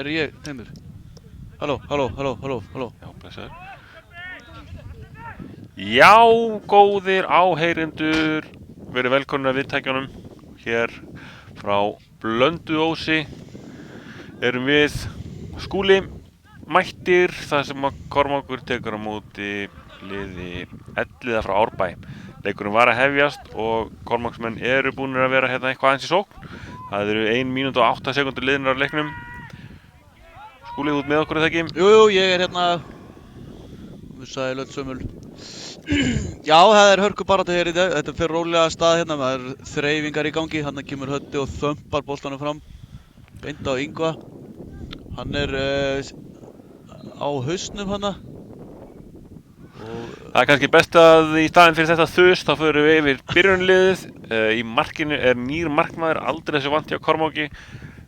ég tengdur? Halló. Já, blessaður. Já, góðir áheyrendur, verið velkomin að viðtækjunum. Hér frá Blönduósi erum við Skúli mættir þar sem að Kormákur tekur á móti liði Elliða frá Árbæ. Leikurinn var að hefjast og Kormáksmenn eru búnir að vera hérna eitthvað aðeins í sókn. Það eru 1 mínúta og 8 sekúndur liðnar á leiknum. Skúli, þú ert með okkur eða ekki? Jú, ég er hérna. Sæl öll sömul. Já, það er hörkubarátta hér í dag. Þetta fer rólega af stað hérna. Það er þreifingar í gangi. Hann kemur Höddi og þömpar boltanum fram. Beint á Yngva. Hann er á hausnum hana. Það er kannski best að í staðinn fyrir þetta þus þá förum við yfir byrjunarliðið. Í markinu er nýr markmaður, aldrei þessu vant hjá Kormáki.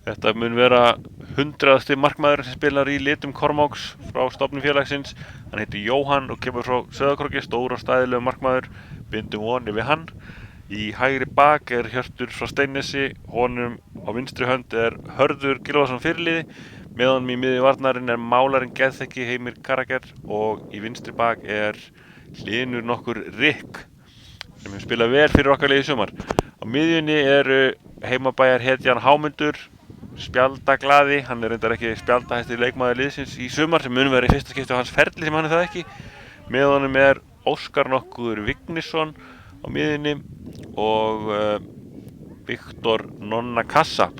Þetta mun vera 100. markmaður sem spilar í litum Kormáks frá stofnun félagsins. Hann heitir Jóhann og kemur frá Sauðárkróki, stór og stæðilegur markmaður. Bindum vonir við hann. Í hægri bak er Hjörtur frá Steinnesi, honum á vinstri hönd er Hörður Gylfason fyrirliði. Með honum í miðju varnarinn er málarinn geðþekki Heimir Karager og í vinstri bak er Hlynur nokkur Rikk sem hefur spilað vel fyrir okkar liði í sumar. Á miðjunni eru heimabæjar hetjan Hámundur, spjaldaglaði, hann er reyndar ekki spjaldahæsti leikmaður liðsins í sumar sem mun vera í fyrsta skipti á hans ferli sem hann er það ekki. Með honum er Óskar nokkur Vignisson á miðjunni og Viktor Nonna Kassa.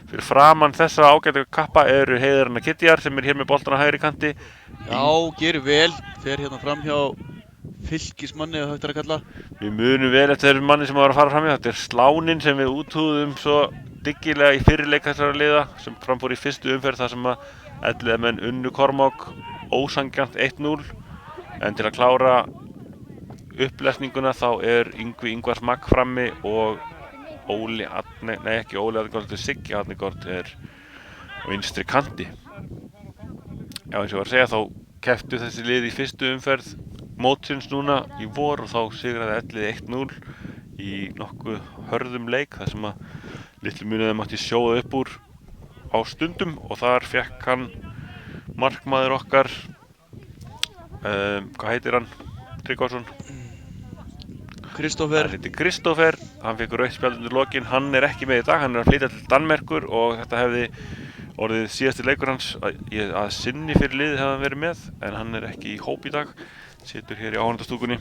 Fyrir framan þessa ágætu kappa eru Heiðarna Kitjar sem er hér með boltan á hægri kanti. Já, gerir vel. Fer hérna fram hjá fylkismanni ef hægt er að kalla. Við munum vel eftir þessum manni sem var að fara fram hjá. Þetta er Slánin sem við úthúðum svo dyggilega í fyrirleik þessara liða sem framfór í fyrstu umferð þar sem að Elliðamenn unnu Kormák ósanngjarnt 1-0. En til að klára upplesninguna þá er Ingvars Magg frammi og ekki Óli Arnegård, Siggi Arnegård er á vinstri kanti. Já, eins og ég var að segja þá kepptu þessi lið í fyrstu umferð mótsins núna í vor og þá sigraði Elliði 1-0 í nokkuð hörðum leik þar sem að litlu munið mátti sjóða upp úr á stundum og þar fékk hann markmaður okkar hvað heitir hann? Tryggvason? Kristófer. Hann heitir Kristófer, hann fékk rautt spjald undir lokin, hann er ekki með í dag, hann er að flytja til Danmerkur og þetta hefði orðið síðasti leikur hans að sinni fyrir liðið hefði hann verið með en hann er ekki í hóp í dag, situr hér í áhorfendastúkunni.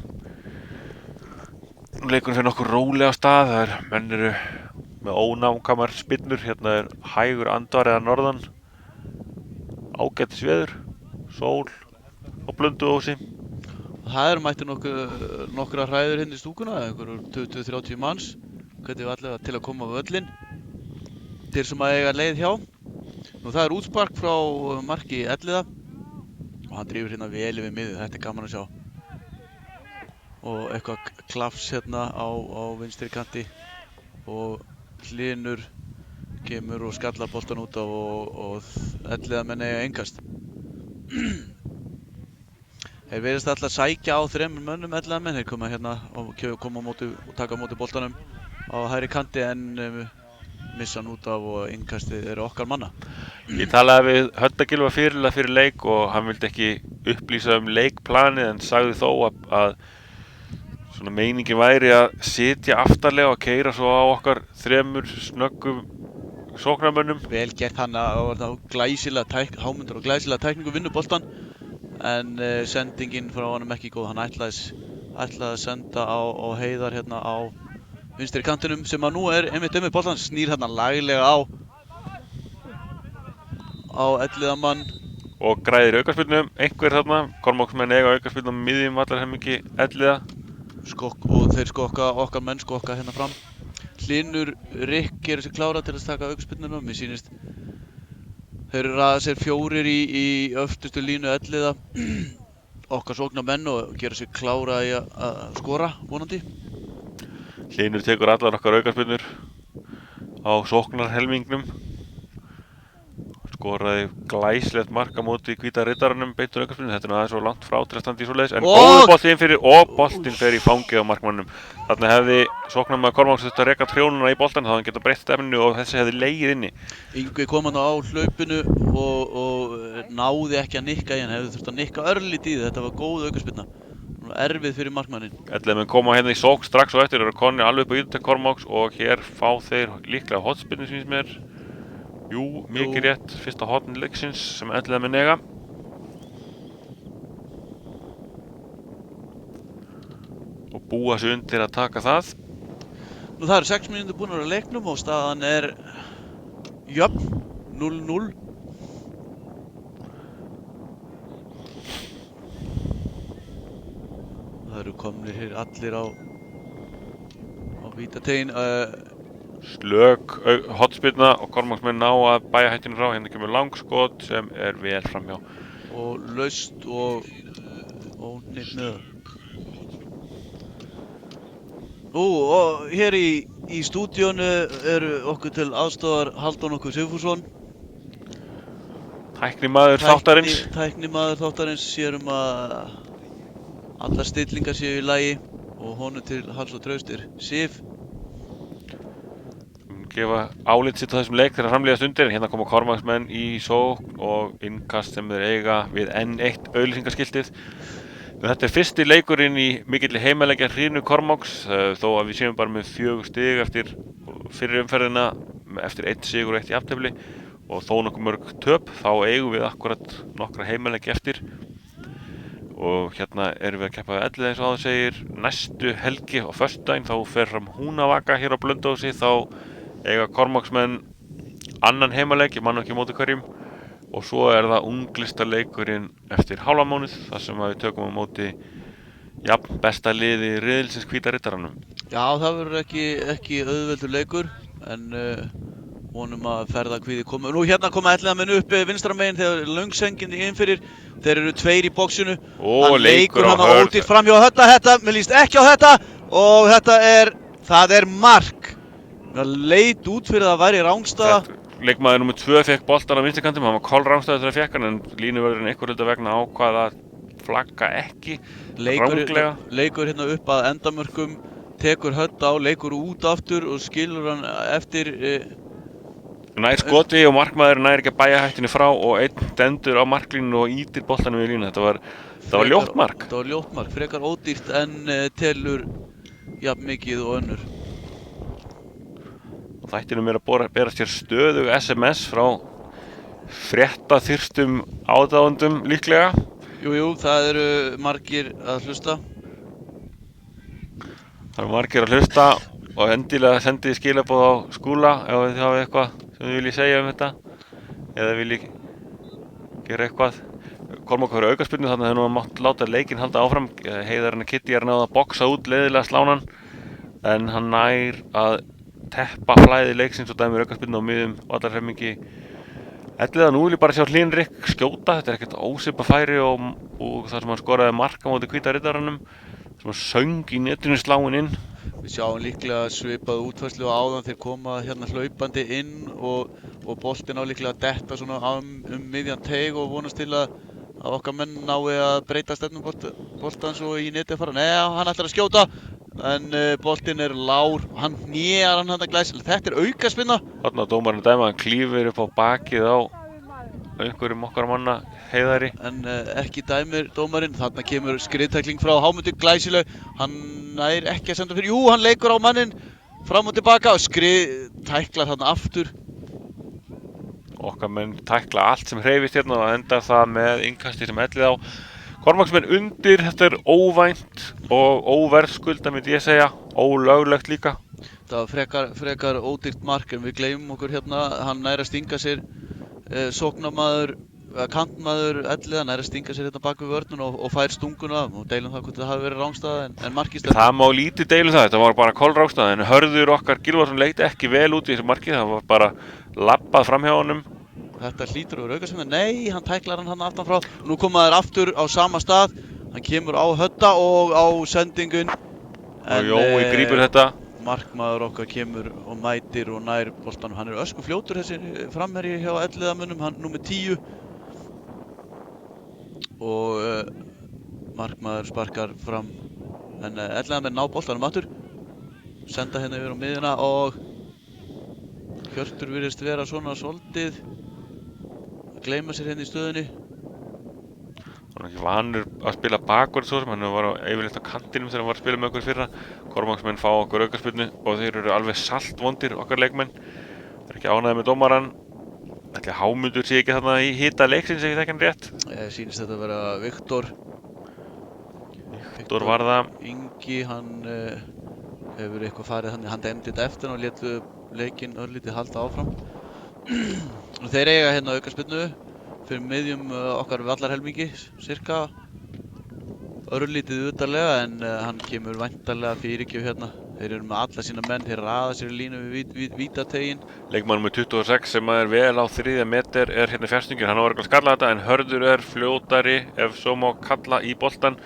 Leikurinn fer nokkuð rólega á stað, menn eru með ónákvæmar spyrnur, hérna er hægur andvar eða norðan, ágætis veður, sól og Blönduósi. Það eru mættir nokkra hræður hérna í stúkuna, einhverjum 20-30 manns. Hvernig við allavega til að koma á völlinn til sem að eiga leið hjá. Nú það er útspark frá marki Elliða og hann drífur hérna vel yfir miðju, þetta er gaman að sjá. Og eitthvað klafs hérna á vinstri kanti og Hlynur kemur og skallar boltan út af og Elliðamenn eiga engast. Þeir verðast alltaf sækja á 3 mönnum Elliðamenn, þeir koma hérna og koma á móti og taka á móti boltanum á hægri kanti en missa hann út af og innkastið eru okkar manna. Ég talaði við Hödda Gylfa fyrirlega fyrir leik og hann vildi ekki upplýsa leikplanið en sagði þó að svona meiningin væri að sitja aftarlega og keyra svo á okkar 3 snöggum sóknarmönnum. Vel gert hann á glæsilega Hámundur og glæsilega tækningu vinnu boltan. En sendingin frá honum ekki góð, hann ætlaði að senda á Heiðar hérna á vinstri kantinum sem að nú er einmitt boltan, snýr hérna laglega á Elliðamann. Og græðir aukaspyrnu, einhver þarna, Kormáksmenn eiga aukaspyrnu á miðjum vallarhelmingi Elliða. Og þeir okkar menn skokka hérna fram. Hlynur Rikk gerir sig klára til að taka aukaspyrnuna, mér sýnist. Þeir eru raða sér 4 í öftustu línu Elliða, okkar sóknarmenn og gera sig klára í að skora, vonandi. Hlynur tekur allar okkar aukaspyrnur á sóknarhelmingnum. skoraði glæsilegt mark á móti Hvíta Riddaranum beintur aukaspyrnu. Þetta aðeins svo langt frá til að standa í svoleiðis, en góður bolti inn fyrir og boltinn fer í fangið á markmannum. Þarna hefði sóknarmaður Kormáks þurft að reka trjónuna í boltann, þá hann geta breytt stefninu og þessi hefði legið inni. Yngvi kom hann á hlaupinu og náði ekki að nikka í hann, hefði þurft að nikka örlítið í þetta var góð aukaspyrna. Erfið fyrir markmanninn. 11 menn koma hérna í sókn strax og eftir eru konir alveg upp á yfirtöku Kormáks og hér fá þeir líklega hornspyrnu finnst mér. Jú, mikið rétt, fyrsta horn leiksins sem 11 menn eiga. Og búa sig undir að taka það. Nú það eru 6 mínútur búnar á leiknum og staðan er jöfn, 0-0. Það eru komnir hér allir á vítategin. Slök hornspyrna og Kormáksmenn ná að bæja hættinu frá. Hérna kemur langskot sem er vel framhjá. Og laust og ónýtt með. Og hér í stúdíónu eru okkur til aðstofar Haldón okkur Sigfússon. Tæknimaður þáttarins. Tæknimaður þáttarins sér að allar stillingar séu í lagi og honum til hals og traustir Sif. Gefa álit sitt á þessum leik þegar framlíðast undir, en hérna koma Kormáksmenn í sókn og innkast sem þeir eiga við enn eitt auglýsingaskiltið. Þetta er fyrsti leikurinn í mikilli heimaleikja hrinu Kormáks, þó að við séum bara með 4 stig eftir fyrri umferðina, eftir 1 sigur og 1 jafntefli og þó nokkuð mörg töp, þá eigum við akkurat nokkra heimaleiki eftir. Og hérna erum við að keppa við Elliða eins og áður segir. Næstu helgi á föstudaginn þá fer fram Húnavaka hér á Blönduósi, þá eiga Kormáksmenn annan heimaleik, ég man ekki á móti hverjum, og svo er það unglistarleikurinn eftir hálfan mánuð þar sem við tökum á móti jafn besta liði riðilsins Hvíta Riddaranum. Já, það verður ekki auðveldur leikur en vonum að ferðakvíði komi. Nú hérna koma Elliðamenn upp vinstra megin þegar löngsengin inn fyrir. Þeir eru 2 í boxinu. Hann leikur hann ódýrt framhjá þetta, mér líst ekki á þetta og það er mark. Það leit út fyrir að það væri rangstaða. Leikmaður nr. 2 fekk boltan á vinstri kantinum, hann var kolrangstaður þegar fekk hann en línuvörðurinn einhver hluta vegna ákvað að flagga ekki ranglega. Leikur hérna upp að endamörkum, tekur Hödd á, leikur út aftur og skilur hann eftir nær skoti og markmaður nær ekki að bæja hættinu frá og einn dendur á marklínu og ítir boltanum í línu. Þetta var ljótt mark. Þetta var ljótt mark, frekar ódýrt en telur jafn mikið og önnur. Og þættinum er að berast hér stöðug SMS frá fréttaþyrstum aðdáendum líklega. Jú, það eru margir að hlusta. Það eru margir að hlusta og endilega sendið skilaboð á Skúla ef þið hafið eitthvað sem þið viljið segja um þetta eða viljið gera eitthvað. Kormákur er aukaspyrnu, þannig að þau nú mátt láta leikinn halda áfram. Heiðarinn Kitty er náð að boxa út leiðilega slánan en hann nær að teppa flæði leiksins og dæmir aukaspyrnu á miðum vallarhreyfingi Elliða. Nú vil ég bara sjá Hlynrik skjóta, þetta er ekkert ósvipað færi og þar sem hann skoraði mark á móti Hvíta Riddaranum sem hann söng í netinu sláinn inn. Við sjáum líklega svipað útfærslu áðan þeir koma hérna hlaupandi inn og boltinn á líklega að detta svona miðjan teig og vonast til að okkar menn nái að breyta stefnum boltans og í netið fara. Nei, hann ætlar að skjóta en boltinn er lár, hann hnéjar hann glæsilega. Þetta er aukaspinna. Þarna dómarinn dæma, hann klífur upp á bakið á einhverjum okkar manna Heiðari. En ekki dæmir dómarinn, þarna kemur skriðtækling frá Hámundi glæsileg. Hann nær ekki að senda fyrir, jú, hann leikur á mannin fram og tilbaka og skriðtæklar þarna aftur. Okkar menn tækla allt sem hreyfist hérna og endar það með innkasti sem Elliða á. Kormáksmenn undir, þetta er óvænt og óverðskulda myndi ég segja, ólöglegt líka. Það var frekar ódýrt mark en við gleymum okkur hérna, hann nær að stinga sér sóknarmaður, kantmaður Elliða nær að stinga sér hérna bak við vörnun og fær stunguna og deilum það hvort það hafi verið rangstaða en markið stefnir. Það má lítið deilum það, þetta var bara kolrangstaða en Hörður okkar Gylfason leit ekki vel út í þessu marki, það var bara labbað fram hjá honum. Þetta hlýtur að vera aukaspyrna, nei, hann tæklar hann aftan frá. Nú koma þeir aftur á sama stað, hann kemur á Hödda og á sendingun. Og Jói grípur þetta. markmaður okkar kemur og mætir og nær boltanum. Hann öskufljótur þessi framherji hjá Elliðamönnum, hann númer 10. Og markmaður sparkar fram, en Elliðamenn ná boltanum aftur. Senda hérna yfir á miðjuna og Hjörtur virðist vera svona svolítið að gleyma sér hérna í stöðunni. Hann er ekki vanur að spila bakvörð svo sem hann var yfirleitt á kantinum þegar hann var að spila með okkur fyrra. Kormáksmenn fá okkur aukaspyrnu og þeir eru alveg saltvondir, okkar leikmenn. Þeir eru ekki ánægðir með dómarann. Ætli Hámundur sé ekki þarna í hita leiksins ef ég þekki hann rétt. Sýnist þetta að vera Viktor. Viktor var það. Ingi, hann hefur eitthvað farið þannig, hann dæmdi þetta eftir og létu leikinn örlítið halda áfram. Og þeir eiga hérna aukaspyrnu fyrir miðjum okkar vallarhelmingi, cirka örlítið utarlega, en hann kemur væntanlega fyrirgjöf hérna. Þeir eru með alla sína menn, þeir raða sér í línu við vítategin. Leikmaður nummer 26 sem er vel á 3. meter er hérna fjærstungin, hann var ekki að skalla þetta, en Hörður er fljótari ef svo má kalla í boltan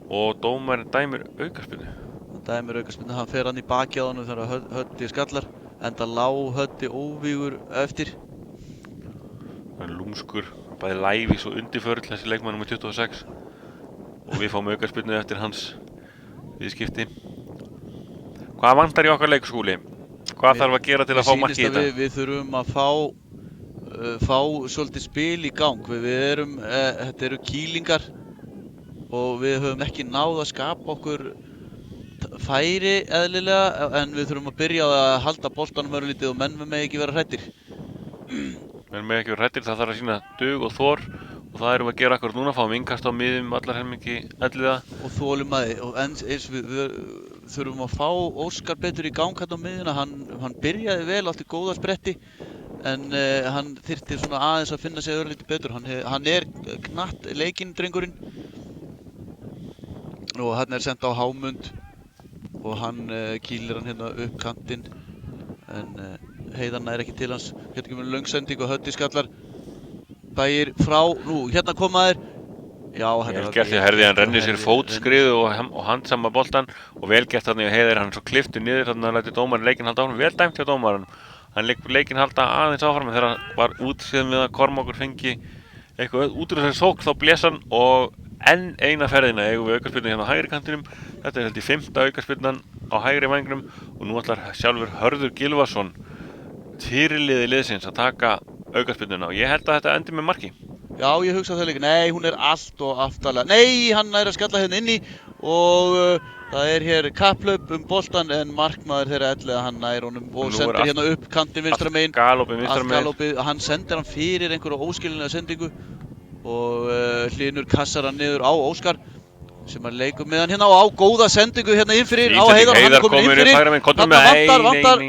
og dómarinn dæmir aukaspyrnu. Hann dæmir aukaspyrnu, hann fer hann í baki á honum þegar Höddi skallar, enda lá Höddi óvígur eftir. Hann er lúmskur, bæði lævís og undirförl þessi leikmaður nummer 26 og við fáum aukaspyrnu eftir hans viðskipti. Hvað vantar í okkar leik, Skúli? Hvað þarf að gera til að fá mark í þetta? Við þurfum að fá svolítið spil í gang. Þetta eru kýlingar og við höfum ekki náð að skapa okkur færi eðlilega, en við þurfum að byrja að halda boltanum örlítið og menn með ekki vera hræddir. Menn með ekki vera hræddir, það þarf að sýna dug og þor og það erum við að gera akkurat núna, fáum innkast á miðjum allar helmingi Elliða. Og þolinmæði, og eins við þurfum að fá Óskar betur í gang hérna á miðjuna. Hann byrjaði vel, átti góða spretti, en hann þyrfti svona aðeins að finna sig örlítið betur. Hann er knatt leikinn, drengurinn, og hann er sent á Hámund og hann kýlir hann hérna upp kantinn, en Heiðar nær ekki til hans. Hérna kemur löngsending og Höddi skallar, bægir frá, nú hérna koma þeir. Já, vel gert því að Herði, hann rennir sér fótskriðu og handsama boltan og vel gert þarna í Heiðar, hann er svo klipptur niður þarna að læti dómarinn leikinn halda áfram, vel dæmt hjá dómarinn. Hann leikinn halda aðeins áfram, en þegar hann var útsíðan við að Kormákur fengi eitthvað út úr þessari sókn þá blés hann og enn eina ferðina eigum við aukaspyrnu hérna á hægri kantinum. Þetta er held í 5. aukaspyrnan á hægri vængnum og nú ætlar sjálfur Hörður Gylfason, fyrirliði liðsins, að taka aukaspyrnuna og ég held að þetta endi með marki. Já, ég hugsa það líka. Nei, hún er allt og aftalega. Nei, hann er að skalla hérna inni og það er hér kapplaup boltan, en markmaður þeirra Elliða, hann nær honum og sendir hérna upp kantinn vinstra megin. Allt galopið. Hann sendir hann fyrir einhverja óskilinlega sendingu og Hlynur kassar hann niður á Óskar sem að leikur með hann hérna og á góða sendingu hérna inn fyrir á Heiðar og hann er komin inn fyrir. Þarna vantar.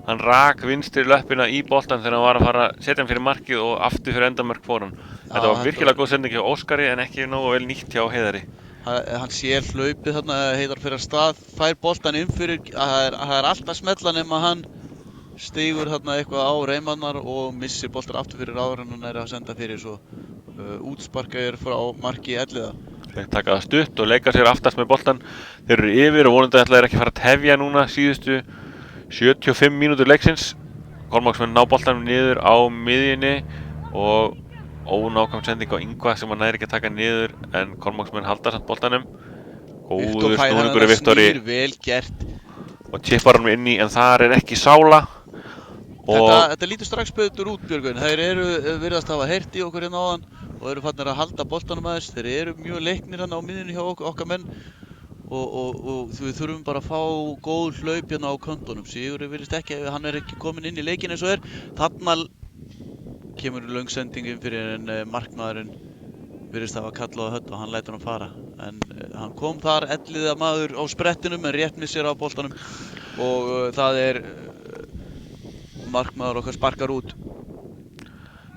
Hann rak vinstri löppina í boltan þegar hann var að fara að setja hann fyrir markið og aftur fyrir endamörk fór hann. Þetta var virkilega góð sending hjá Óskari en ekki nógu vel nýtt hjá Heiðari. Hann sér hlaupið þarna, Heiðar fyrir að stað, fær boltan inn fyrir, það er alltaf smetla nema hann stígur þarna eitthvað á reimannar og missir boltan aftur fyrir áður en hann er að senda fyrir, svo útsparkaður frá marki Elliða. Þeir taka það stutt og leika sér aftast með boltan. Þeir eru yfir og vonandi ætla þeir ekki fara að tefja núna síðustu 75 mínútur leiksins. Kormáksmenn ná boltanum niður á miðjunni og ónákvæm sending á Yngva sem hann næri ekki að taka niður, en Kormáksmenn halda samt boltanum. Góður snúningur í Viktori og tippar hann inn í, en þar er ekki Sála. Þetta lítur strax betur út, Björgvin. Þeir virðast hafa heyrt í okkur hérna áðan og eru farnir að halda boltanum aðeins. Þeir eru mjög leiknir hérna á miðjunni hjá okkar menn og við þurfum bara að fá góð hlaup hérna á köntunum. Sigurður virðist ekki, hann er ekki kominn inn í leikinn eins og er. Þarna kemur löngsendingin fyrir, en markmaðurinn virðist hafa kallað á Hödd og hann lætur hann fara. En hann kom þar Elliða maður á sprettinum en rétt missir á boltanum og það er markmaður okkar sparkar út.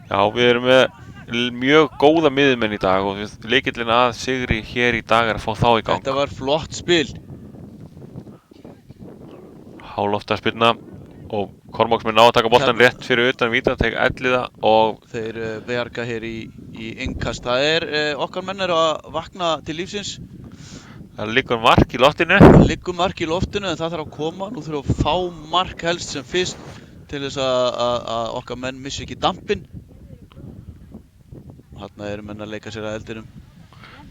Já, við erum með mjög góða miðjumenn í dag og lykillinn að sigri hér í dag er að fá þá í gang. Þetta var flott spil. Háloftaspyrna og Kormáksmenn ná að taka boltan rétt fyrir utan vítateig Elliða og þeir berga hér í innkast. Það er okkar menn eru að vakna til lífsins. Það liggur mark í loftinu. Það liggur mark í loftinu en það þarf að koma. Nú þurfum við að fá mark helst sem fyrst til þess að okkar menn missi ekki dampinn. Þarna eru menn að leika sér að eldinum.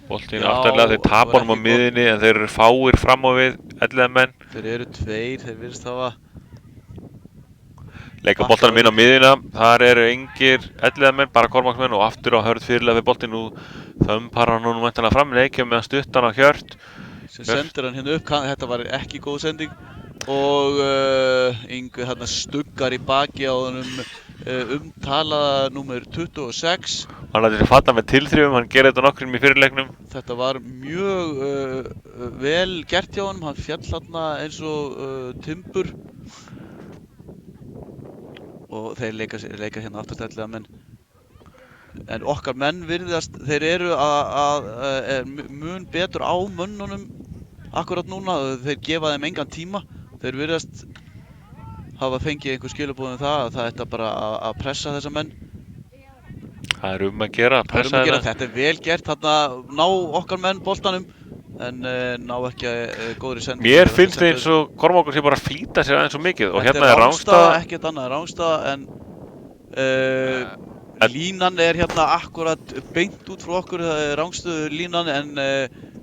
Boltinn aftarlega, þeir tapa honum á miðinni en þeir eru fáir fram á við, elliðamenn. Þeir eru tveir, þeir virðast hafa leika boltanum inn á miðina, þar eru engir elliðamenn, bara Kormáksmenn og aftur á Hörð fyrirlega við boltinn og þömpar hann núna væntanlega fram, leikja meðan stuttan á Hjört. Sem sendir hann hérna upp, þetta var ekki góð sending og Yngvi hérna stuggar í baki á honum umtalaða númer 26. Hann lætur sér falla með tilþrifum, hann gerir þetta nokkrum í fyrirleiknum. Þetta var mjög vel gert hjá honum, hann fjall hérna eins og timbur og þeir leika hérna afturstællega menn. En okkar menn virðast, þeir eru mun betur á mönnunum akkurat núna, þeir gefa þeim engan tíma. Þeir virðast hafa fengið einhver skilaboð það að það ætti bara að pressa þessa menn. Það er að gera, að pressa þeirra. Þetta er vel gert, þarna ná okkar menn boltanum en ná ekki góðri sendingu. Mér finnst eins og Kormákur sé bara að flýta sér aðeins svo mikið og hérna er Rangstaða. Ekkert annað Rangstaða en línan er hérna akkurat beint út frá okkur, það er Rangstöðu línan en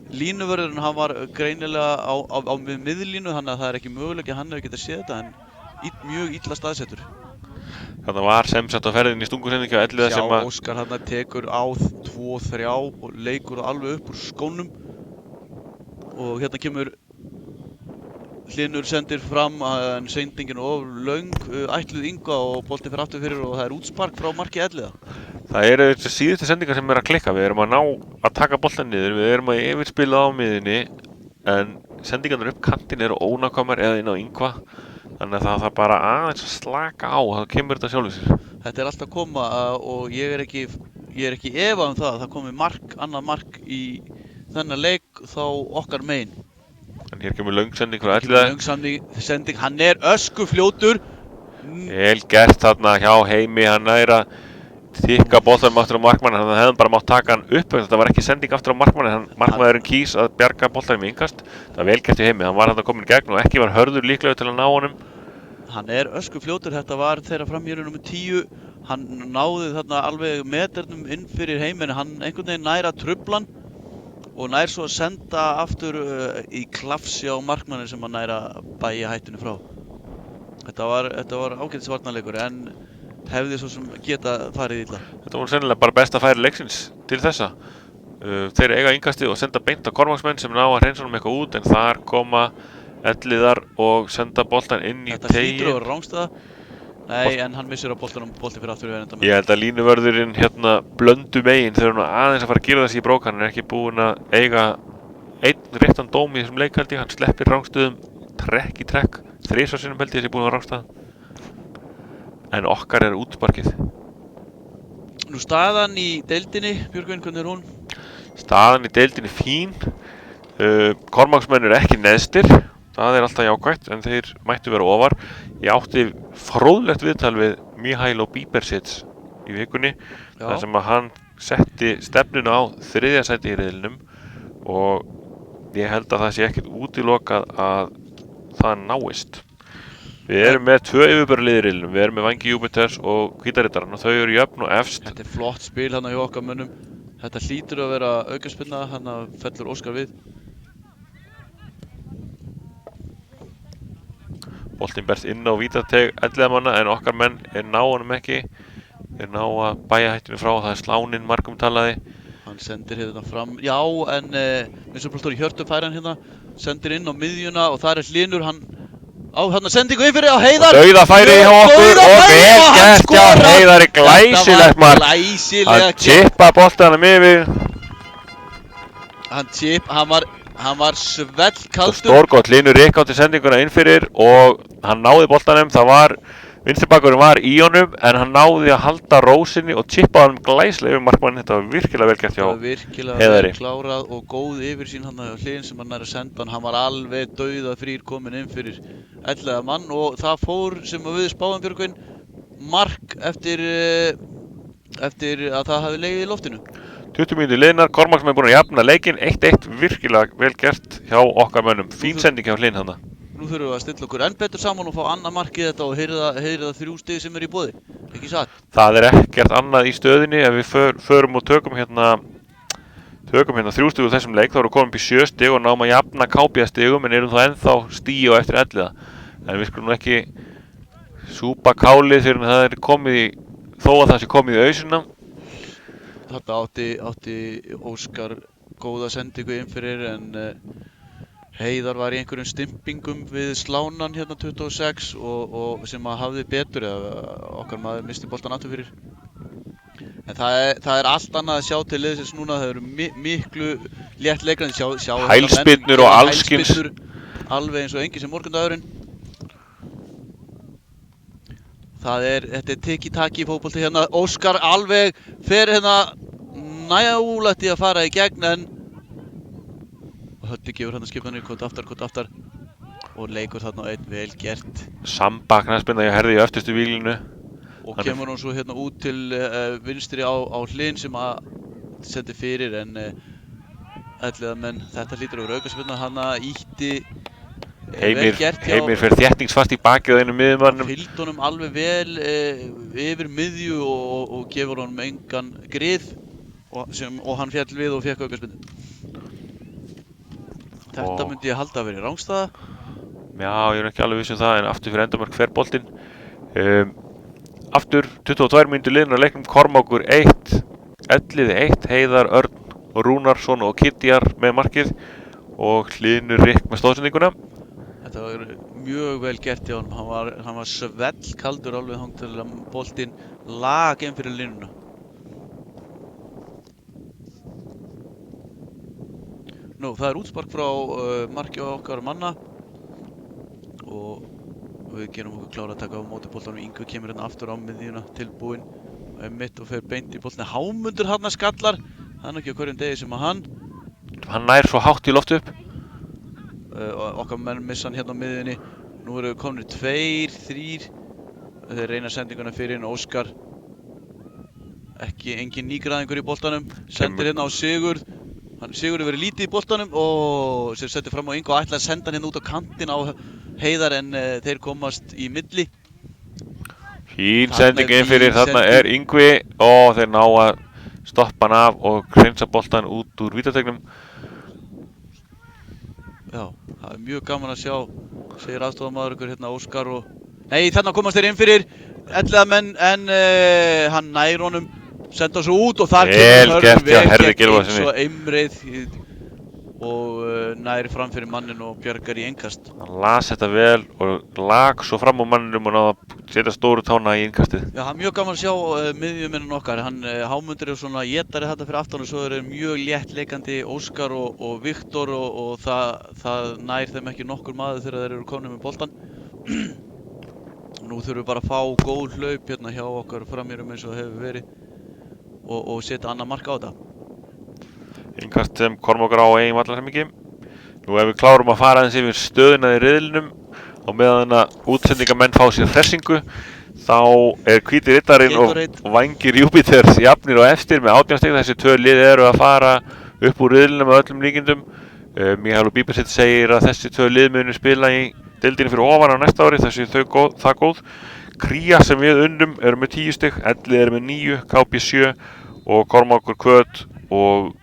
línuvörðurinn hann var greinilega á miðlínu þannig að það er ekki möguleiki að hann hefur getað séð þetta en mjög illa staðsettur. Þannig var semsagt á ferðinni í stungusendingu á Elliða sem að Óskar hann tekur á 2-3 og leikur alveg upp úr skónum og hérna kemur Hlynur sendir fram en sendingin of löng, ætluð Yngva og boltinn fer aftur fyrir og það er útspark frá marki Elliða. Það eru þessi síðustu sendingar sem að klikka, við erum að ná að taka boltann niður, við erum að yfirspila á miðinni en sendingarnir upp kantinn eru ónákvæmar eða inn á Yngva þannig að það bara aðeins að slaka á, þá kemur þetta sjálfur sér. Þetta er alltaf að koma og ég er ekki efað það komi annað mark í þennan leik þá okkar megin. En hér kemur löng sending frá Elliða. Löng sending, hann er öskufljótur. Vel gert þarna hjá Heimi, hann er að þykka boltanum aftur á markmann, hann hefði bara mátt taka hann upp, þetta var ekki sending aftur á markmann, markmaðurinn kýs að bjarga boltanum í innkast. Það var vel gert hjá Heimi, hann var þarna komin í gegn og ekki var Hörður líklegur til að ná honum. Hann er öskufljótur, þetta var þeirra framhjörðu nummer 10, hann náði þarna alveg meternum inn fyrir Heimi en hann einhvern veginn nær að trufla hann og nær svo að senda aftur í klafsi á markmannin sem hann nær að bæja hættinu frá. Þetta var ágætis varnarleikur en hefði svo sem geta farið illa. Þetta voru sennilega bara besta færi leiksins til þessa. Þeir eiga innkastið og senda beint á Kormáksmenn sem ná að hreinsa honum eitthvað út en þar koma Elliðar og senda boltan inn í Þetta tegin. hlýtur á Rangstaða. Nei, en hann missir á boltanum, bolti fyrir aftur við enda. Ég held að línuvörðurinn hérna blöndu megin þegar hann aðeins að fara að gera þessi í brók, hann er ekki búinn að eiga einn réttan dóm í þessum leik held ég, hann sleppir Rangstöðum trekk í trekk, 3 sinnum held ég þessi búinn á Rangstað. En okkar er útsparkið. Nú staðan í deildinni, Björgvin, hvernig er hún? Staðan í deildinni fín, Kormáksmenn eru ekki neðstir. Það er alltaf jákvætt, en þeir mættu vera ofar. Ég átti fróðlegt viðtal við Mihailo Bíbersits í vikunni, þar sem að hann setti stefnuna á 3. sæti í riðlinum og ég held að það sé ekkert útilokað að það náist. Við erum með 2 yfirbörlið í riðlinum, við erum með Vangi Júpiters og Hvítariddarann og þau eru jöfn og efst. Þetta er flott spil hann hjá okkar mönnum. Þetta hlýtur að vera aukaspinna, hann fellur Óskar við. Boltinn berst inn á vítateg Elliðamanna en okkar menn ná honum ekki. Þeir ná að bæja hættinu frá, það er Sláninn margum talaði. Hann sendir hérna fram, já en eins og Stóri Hjörtur fær hann hérna, sendir inn á miðjuna og þar er Hlynur, hann á hérna sendingu inn fyrir á Heiðar. Og dauðafæri hjá okkur og vel gert hjá Heiðari, glæsilegt mark. Hann chippa boltanum yfir. Hann var svellkaldur. Stórgott, Hlynur átti sendinguna inn fyrir og hann náði boltanum, það var, vinstribakurinn var í honum en hann náði að halda rósinni og chippaði hann glæslega yfir markmann, þetta var virkilega vel gert hjá Heiðari. Virkilega vel klárað og góð yfirsýn hann á Hlyn sem hann er að senda hann var alveg dauðafrýr kominn inn fyrir 11 mann og það fór sem við spáðum Björgvin mark eftir að það hafi legið í loftinu. 20 mínútur liðnar, Kormáks með búin að jafna leikinn, 1-1, virkilega vel gert hjá okkar mönnum. Fín sending hjá Hlyn þarna. Nú þurfum við að stilla okkur enn betur saman og fá annað markið þetta og heyra það 3 stig sem í boði. Ekki satt? Það ekkert annað í stöðinni ef við förum og tökum hérna 3 stig úr þessum leik, þá erum við komin upp í 7 stig og náum að jafna KP stigum en erum þá ennþá stigi og eftir 11. En við skulum nú ekki súpa kálið fyrir að það komið í, þó að það sé komið í ausuna. Þetta átti Óskar góða sendingu inn fyrir en Heiðar var í einhverjum stimpingum við slánan hérna 26 og sem að hafði betur eða okkar maður misti boltan aftur fyrir. En það allt annað að sjá til liðsins núna, það eru miklu létt leikandi, sjá hælspyrnur og allskyns. Alveg eins og engin sem morgundagurinn. Þetta tiki-taki fótbolti hérna, Óskar alveg fer hérna nægulegt í að fara í gegn en Höddi gefur hérna skipanir, kot aftar og leikur þarna einn vel gert. Samba knattspyrna, ég herði í öftustu víglinu. Og kemur hún svo hérna út til vinstri á Hlyn sem að sendi fyrir en menn þetta hlýtur yfir aukaspyrna, hana ítti Heimir fer þéttingsfast í bakið á einum miðjumannum. Fylgdi honum alveg vel yfir miðju og gefur honum engan grið og hann féll við og fékk aukaspyrnu. Þetta myndi ég halda að vera í rangstæða. Já, ég ekki alveg viss það en aftur fyrir endamörk fer boltinn. Aftur 22 mínútur liðnar að leiknum, Kormákur 1, Elliði 1, Heiðar, Örn og Rúnarsson og Kitjar með markið og Hlynur Rikk með stóðsendinguna. Þetta var mjög vel gert hjá honum, hann var svellkaldur alveg þangað til að boltinn lag inn fyrir línuna. Nú, það útspark frá marki okkar manna og við gerum okkur klára að taka á móti boltanum. Yngvi kemur hérna aftur á miðjuna tilbúinn mitt og fer beint í boltinu. Hámundur hann skallar, það ekki á hverjum degi sem að hann nær svo hátt í loft upp. Okkar menn missa hann hérna á miðjunni. Nú eru komnir 2, 3. Þeir reyna sendinguna fyrir inn Óskar. Engin nýgræðingur í boltanum. Sendir hérna á Sigurð. Sigurður verið lítið í boltanum og sem setur fram á Yngvi og ætlaði að senda hann hérna út á kantinn á Heiðar en þeir komast í milli. Fín sending inn fyrir, þarna Yngvi og þeir ná að stoppa hann af og hreinsa boltan út úr vítategnum. Já, það mjög gaman að sjá, segir aðstofamaður ykkur hérna Óskar og... Nei, þarna komast þeir inn fyrir 11 menn en hann nær honum, senda svo út og þar kemur Hörður eins og Eimreið og nær fram fyrir mannin og bjargar í innkast. Hann las þetta vel og lag svo fram á manninum og náði að setja stóru tána í innkastið. Já, það mjög gaman að sjá miðjumenninn okkar. Hámundur svona étari þetta fyrir aftan og svo eru mjög léttleikandi Óskar og Viktor og það nær þeim ekki nokkur maður þegar þeir eru komnir með boltan. Nú þurfum við bara að fá góð hlaup hérna hjá okkar framýrum eins og hefur verið og setja annað mark á þetta. Innkast sem Kormákur á eigin vallarhelmingi. Nú ef við klárum að fara aðeins yfir stöðuna í riðlinum og meðan að útsendingamenn fá sér hressingu þá hvíti riddarinn og vængir Júpiters jafnir og efstir með 18 stig. Þessi 2 lið eru að fara upp úr riðlinum með öllum líkindum. Mihály Bíbersitt segir að þessi 2 lið munu spila í deildinni fyrir ofan á næsta ári, þessi það góð. Kría sem við unnum eru með 10 stig, Elliði eru með 9, KP 7 og Kormákur Kvöt og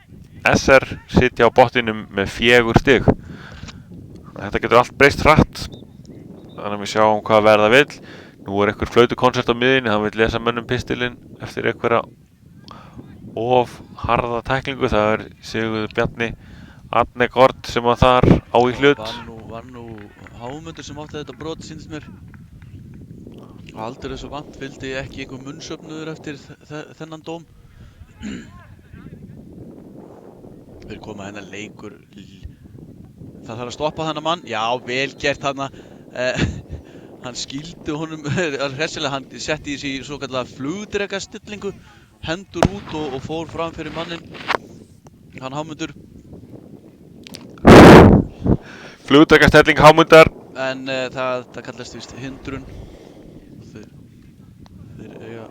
SR sitja á botninum með 4 stig. Þetta getur allt breyst hratt, þannig að við sjáum hvað verða vill. Nú einhver flautukonsert á miðjunni, hann vill lesa mönnum pistilinn eftir einhverja of harða tæklingu. Það Sigurður Bjarni Adnegord sem var þar á í hlut. Var nú Hámundur sem átti þetta brot, sýndist mér. Og aldrei svo vant fylgdi ekki einhver munnsöfnuður eftir þennan dóm. Þeir koma hérna leikur. Það þarf að stoppa þennan mann. Já, vel gert þarna. Hann skildi honum hressilega. Hann setti í sig svokallaða flugdrekastillingu. Hendur út og fór fram fyrir mannin. Hann Hámundur. Flugdrekastelling Hámundar. En það kallast víst hindrun. Þeir eiga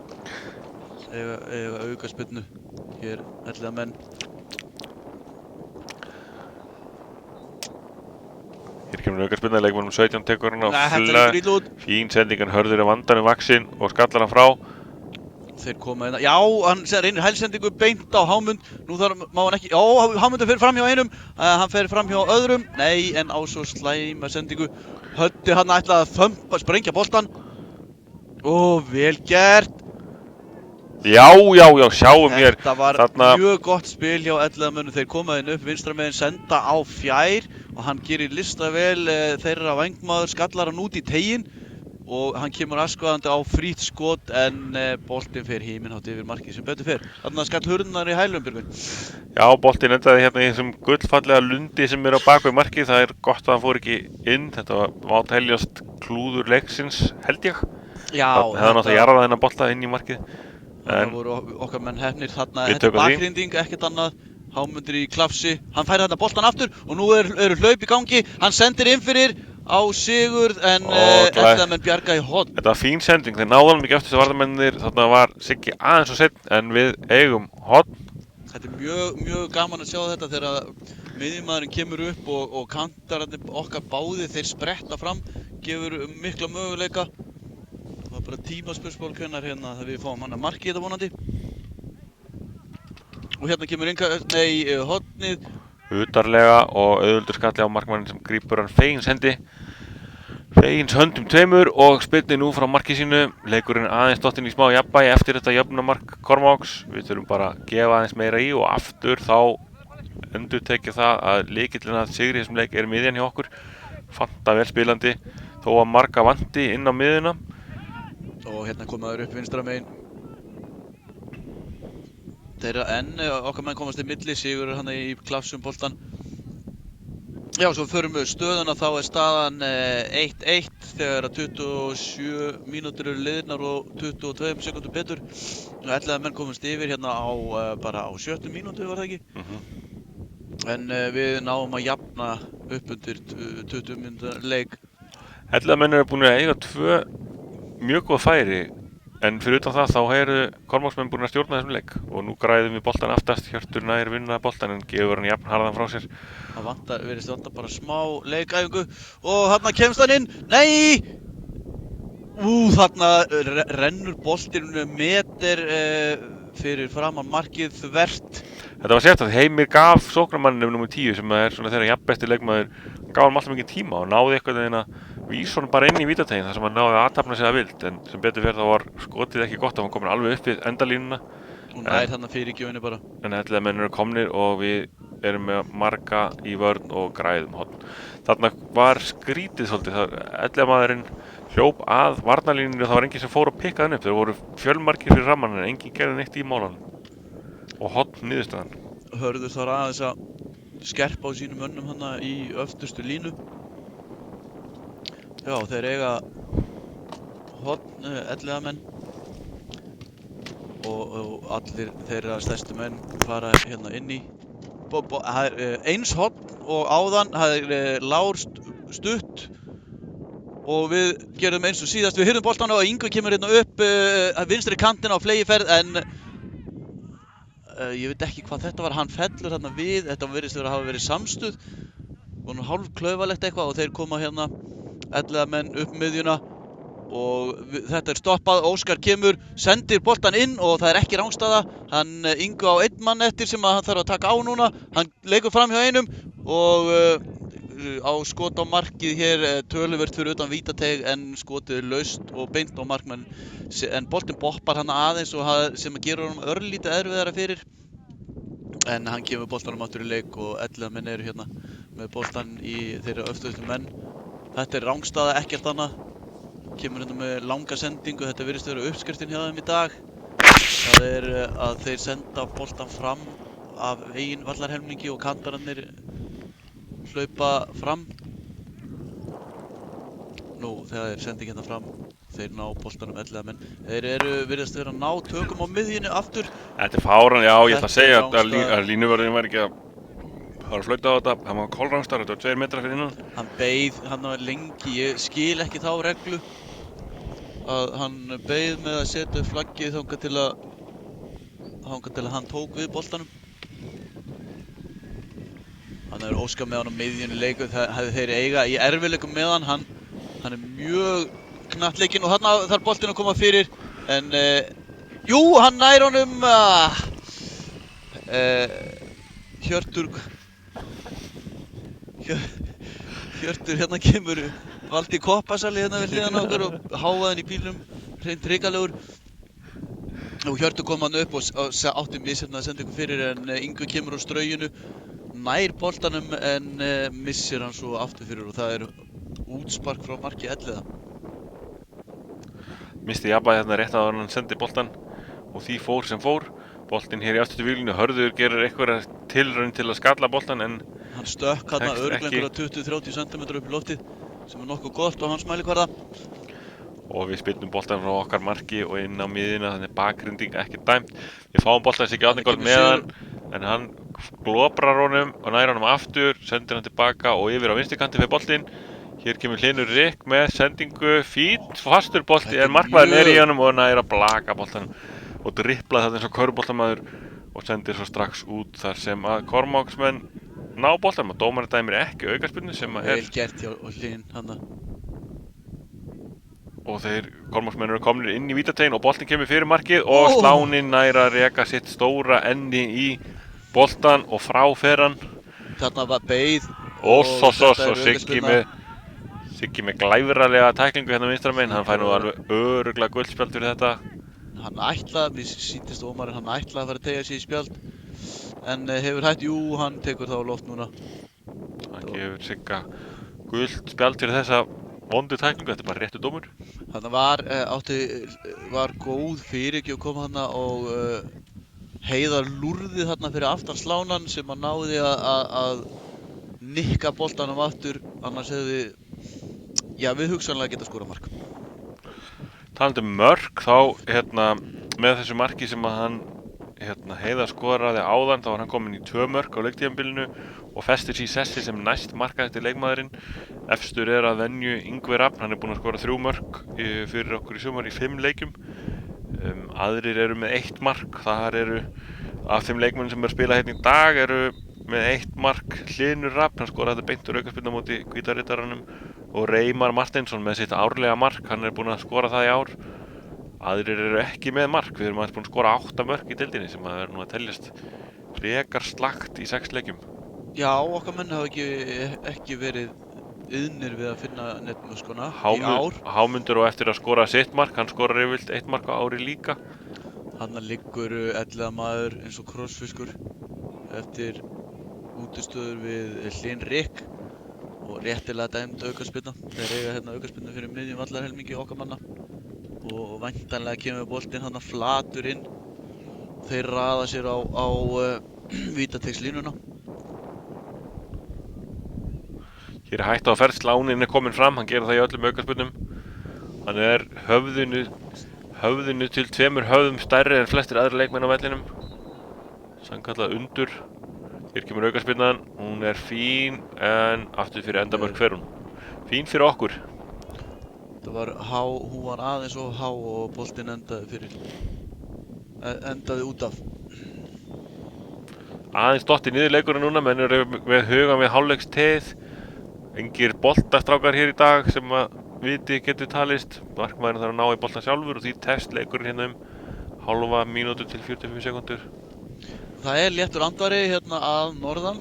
eiga aukaspyrnu hér, menn. Hér kemur aukaspyrna, leikmannum 17 tekur hann á Nei, þetta fulla. lítur illa út. Fín sendingan, Hörður er vandanum vaxinn og skallar hann frá. Þeir koma hérna, já, hann reynir hælsendingu beint á Hámund, nú má hann ekki, já, Hámundur fer fram hjá einum, hann fer fram hjá öðrum, nei, en á svo slæma sendingu, Höddi hann ætlaði að sprengja boltan, vel gert. Já, sjáum hér. Þetta var Þarna mjög gott spil hjá elliðamönnum, þeir koma inn upp vinstramegin, senda á fjær og hann gerir listavel þeirra vængmaður, skallar hann út í teginn og hann kemur askvaðandi á frítt skot en boltinn fer himinhátt yfir markið sem betur fer. Þarna skall hurðnar í hælum, Björgvin. Já, boltinn endaði hérna í þessum gullfallega lundi sem er á bakvið markið. Það er gott að hann fór ekki inn. Þetta var teljast klúður leiksins, held ég. Já, það hefði náttúrulega jarðað þennan bolta inn í markið. Það voru okkar menn hefnir þarna, Við þetta er tökum því. bakhrinding, ekkert annað. Hámundur í klafsi, hann fær þarna boltan aftur og nú eru hlaup í gangi, hann sendir inn fyrir á Sigurð en elliðamenn bjarga í horn. Þetta var fín sending, þeir náðu hann mikið eftir þessu varnarmennir, þarna var Siggi aðeins og sinn en við eigum horn. Þetta er mjög gaman að sjá þetta þegar miðjumaðurinn kemur upp og kantararnir okkar báðir, þeir spretta fram, gefur mikla möguleika. Það var bara tímaspursból hvenær hérna þegar við fáum hann að marki þetta vonandi. Og hérna kemur hornið. Utarlega og auðvöldur skalli á markmannin sem grípur hann fegins hendi. Fegins höndum tveimur og spyrnir nú frá marki sínu. Leikurinn aðeins dottinn í smá jafnvægi eftir þetta jöfnumark Kormáks. Við þurfum bara að gefa aðeins meira í og aftur þá endurtekja það að lykillinn að sigri þessum leik er miðjan hjá okkur. Fanta vel spilandi þó að marga vanti inn á miðjuna. Og hérna komaður upp vinstra megin. Þeirra okkar menn komast í milli, Sigur hann í klafsum boltan. Já, svo förum við stöðuna, þá er staðan 1-1 þegar 27 mínútur eru liðnar og 22 sekúndur betur. Elliðamenn komast yfir hérna bara á 70 mínútu, var það ekki? En við náum að jafna upp undir 20 mínútur leik. Elliðamenn eru búin að eiga 2 mjög góð færi. En fyrir utan það þá eru Kormáksmenn búin að stjórna þessum leik og nú græðum við boltan aftast, Hjörtur nær vinna boltan en gefur hann jafn harðan frá sér. Það virðist vanta bara smá leikæfingu og þarna kemst hann inn, nei! Þarna rennur boltinn meter fyrir framan markið þvert. Þetta var sérstakt, Heimir gaf sóknarmanninum nr. 10 sem er svona þeirra jafnbesti leikmaður, gaf hann alltaf mikið tíma og náði eitthvað þeirna vísa honum bara inn í vítategin þar sem hann náði að athafna sig að vild en sem betur fyrir þá var skotið ekki gott, hann komin alveg upp við endalínuna. Og nær þarna fyrirgjöfinni bara. En elliðamenn eru komnir og við erum með marga í vörn og græðum horn. Þarna var skrítið svolítið, elliðamaðurinn hljóp að varnarlínunni og það var enginn sem fór að pikka hann upp, þeir voru fjölmargir fyrir ramman en enginn gerði neitt í mólanum. Og horn niðurstaðan. Hörður þar aðeins að skerpa á sínum mönnum hana í öftustu línu. Já, þeir eiga horn elliðamenn og allir þeirra stærstu menn fara hérna inn í. Það er eins horn og áðan, það er lár stutt og við gerðum eins og síðast. Við hyrðum boltan og Ingo kemur hérna upp vinstri kantinn á fleygiferð en ég veit ekki hvað þetta var, hann fellur hérna við, þetta virðist vera að hafa verið samstuð og hálf klaufalegt eitthvað og þeir koma hérna elliðamenn upp miðjuna og þetta er stoppað, Óskar kemur, sendir boltan inn og það er ekki rangstaða, hann Ingo á einn mann eftir sem hann þarf að taka á núna, hann leikur fram hjá einum og á skot á markið hér töluvert fyrir utan vítateig en skotið er laust og beint á markmann en boltinn boppar hann aðeins og sem gerur honum örlítið erfiðara fyrir en hann kemur boltanum aftur í leik og elliðamenn eru hérna með boltan í þeirra öftustu menn. Þetta er rangstaða, ekkert annað, kemur hérna með langa sendingu, þetta virðist vera uppskriftin hjá þeim í dag. Það er að þeir senda boltan fram af eigin vallarhelmingi og kantararnir hlaupa fram. Nú, þegar þeir sendi hérna fram, þeir ná boltanum elliðamenn. Þeir virðast vera að ná tökum á miðjunni aftur. Þetta er fáran, já, ég ætla að segja að línuvörðurinn var ekki að fara að flauta á þetta. Hann var kolrangstar, þetta var 2 metrar fyrir innan. Hann beið, hann var lengi, ég skil ekki þá reglu. Að hann beið með að setja upp flaggið þangað til að þangað til að hann tók við boltanum. Hann er óskað með hann á miðjunni leiku, það hefði þeir eiga í erfiðleikum með hann er mjög knattleikinn og þarna þarf boltinn að koma fyrir, en jú, hann nær honum, Hjörtur, hérna kemur Valdi Koppasali hérna við hliðina á okkur og hávaðinn í bílnum, hreint hrikalegur. Og Hjörtur kom hann upp og átti misjafnlega að senda ykkur fyrir, en Yngvi kemur á strauginu, nær boltanum en missir hann svo aftur fyrir og það er útspark frá marki Elliða. Misti jafnvægi þarna rétt áður en hann sendi boltan og því fór sem fór. Boltinn hér í afturstu víglínu, Hörður gerir einhverja tilraun til að skalla boltan en hann stökk hérna tekst örugglega ekki. 20-30 cm upp í loftið sem er nokkuð gott á hans mælikvarða. Og við spilnum boltan frá okkar marki og inn á miðjuna, þannig bakgrinding ekki dæmt. Við fáum boltan Siggi Árni með hann, en hann gloprar honum og nær honum aftur, sendir hann tilbaka og yfir á vinstri kanti fyrir boltinn. Hér kemur Hlynur Rikk með sendingu, fínt, fastur bolti, en markmaðurinn er í honum og nær að blaka boltanum og drippla þetta eins og körfuboltamaður og sendir svo strax út þar sem að Kormáksmenn ná boltanum og dómarinn dæmir ekki aukaspyrnu sem að Vel gert hjá Hlyn hann. Og þeir Kormáksmenn eru komnir inn í vítateiginn og boltinn kemur fyrir markið og Sláninn nær að reka sitt stóra enni í boltan og frá fer hann. Þarna var beið og Siggi með glæfralega tæklingu hérna vinstra megin, hann fær nú alveg örugglega guldspjald fyrir þetta. Hann ætlaði, við sýndist dómarinn, hann ætlaði að fara að teygja sig í spjald en hefur hætt, jú, hann tekur það á loft núna. Hann gefur Sigga guldspjald fyrir þessa vondu tæklingu, þetta er bara réttur dómur. Þarna var góð fyrirgjöf kom þarna og Heiðar lúrði þarna fyrir aftan Slánan sem hann náði að nikka boltanum aftur, annars hefði við hugsanlega geta skorað mark. Talandi um mörk, þá með þessu marki sem að hann Heiðar skoraði áðan, þá var hann kominn í 2 mörk á leiktímabilinu og festir sig í sessi sem næst markahæsti leikmaðurinn. Efstur er að venju Yngvi Rafn, hann er búinn að skora 3 mörk fyrir okkur í sumar í 5 leikjum. Aðrir eru með 1 mark, þar eru af þeim leikmönnum sem eru að spila hérna í dag eru með 1 mark Hlynur Rafn, hann skoraði þetta beint úr aukaspyrnu á móti Hvíta Riddaranum, og Reimar Marteinsson með sitt árlega mark, hann er búinn að skora það í ár. Aðrir eru ekki með mark, við erum aðeins búin að skora 8 mörk í deildinni sem að er nú að teljast frekar slakt í 6 leikjum. Já, okkar menn hafa ekki verið iðnir við að finna netmöskuna í ár. Hámundur á eftir að skora sitt mark, hann skorar yfirleitt 1 mark á ári líka. Þarna liggur Elliðamaður eins og krossfiskur eftir útistöður við Hlyn Rikk og réttilega dæmd aukaspyrna. Þeir eiga hérna aukaspyrnu fyrir miðjum vallarhelmingi okkar manna og væntanlega kemur boltinn þarna flatur inn. Þeir raða sér á vítateigslínuna. Hér er hætta á ferð, Sláninn er kominn fram, hann gerir það í öllum aukaspyrnum. Hann er höfðinu til 2 höfðum stærri en flestir aðrir leikmenn á vellinum. Sannkallað undur. Hér kemur aukaspyrnan, hún er fín en aftur fyrir endamörk fer hún. Fín fyrir okkur. Það var hún var aðeins of há og boltinn endaði út af. Aðeins dotti niður leikurinn núna, menn eru með hugan við hálfleiksteið. Engir boltastrákar hér í dag sem að viti getur talist. Markmaðurinn þarf að ná í boltan sjálfur og því tefst leikurinn hérna halva mínútu til 45 sekúndur. Það er léttur andvari hérna að norðan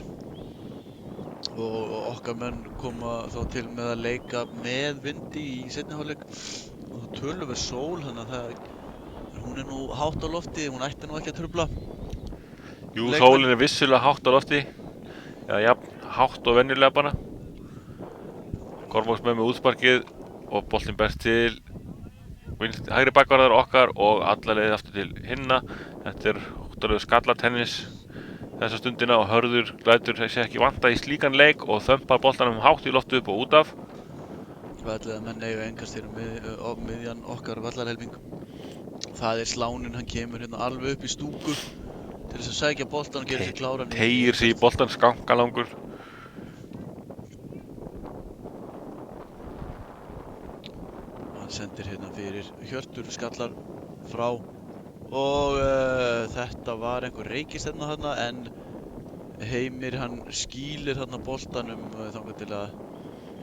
og okkar menn koma þá til með að leika með vindi í seinni hálfleik og það töluvert sól, þannig að hún er nú hátt á lofti, hún ætti nú ekki að trufla. Jú, sólin er vissulega hátt á lofti, hátt og venjulega bara. Kormáksmenn með útsparkið og boltinn berst til hægri bakvarðar okkar og alla leið aftur til hinna. Þetta er óttalegu skallatennis þessa stundina og Hörður lætur sig ekki vanta í slíkan leik og þömpar boltanum hátt í loftu upp og út af. Ætlaði að menn eiga engastýr á miðjan okkar vallarhelming. Það er Sláninn, hann kemur hérna alveg upp í stúku til þess að sækja boltan og gera sig kláran. Teygir sig í boltan, skankalangur. Hann sendir hérna fyrir Hjörtur, skallar frá og þetta var einhver reikistefna þarna en Heimir hann skýlir þarna boltanum þangað til að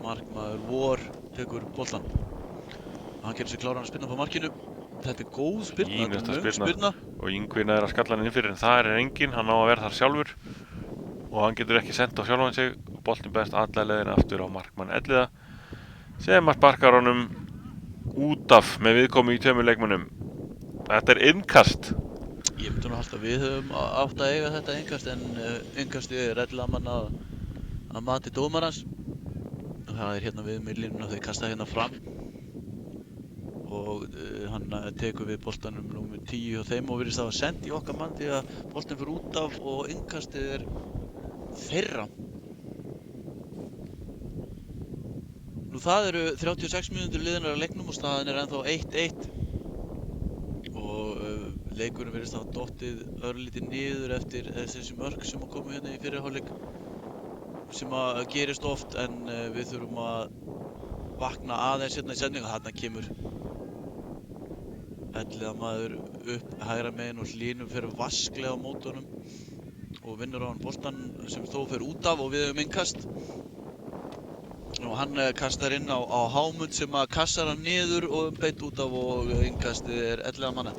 markmaður Vor tekur boltan. Hann gerir sig kláran að spyrna på markinu. Þetta er góð spyrna, þetta er löng spyrna. Og Yngvi nær að skalla hann inn fyrir en það er enginn, hann á að vera þar sjálfur og hann getur ekki sent á sjálfan sig og boltinn berst alla leiðina aftur á markmann Elliða sem að sparkar honum út af með viðkomu í tveimur leikmönnum. Þetta er innkast. Ég myndi nú halda að við höfum átt að eiga þetta innkast en innkastið er Elliða mann að mati dómarans. Það er hérna við miðlínuna, þau kasta hérna fram og hann tekur við boltanum númer 10 og þeim og virðist hafa sent í okkar mann því að boltinn fyrir út af og innkastið er þeirra. Nú það eru 36 mínútur liðnar af leiknum og staðan er ennþá 1-1 og leikurinn virðist hafa dottið örlítið niður eftir þessi mörk sem að koma hérna í fyrri hálfleik sem að gerist oft en við þurfum að vakna aðeins hérna í sendingu. Þarna kemur Elliða maður upp hægra megin og Hlynur fer vasklega á móti honum og vinnur á hann boltan sem þó fer út af og við höfum innkast og hann kastar inn á Hámund sem að kassar hann niður og beint út af og innkastið er Elliða manna.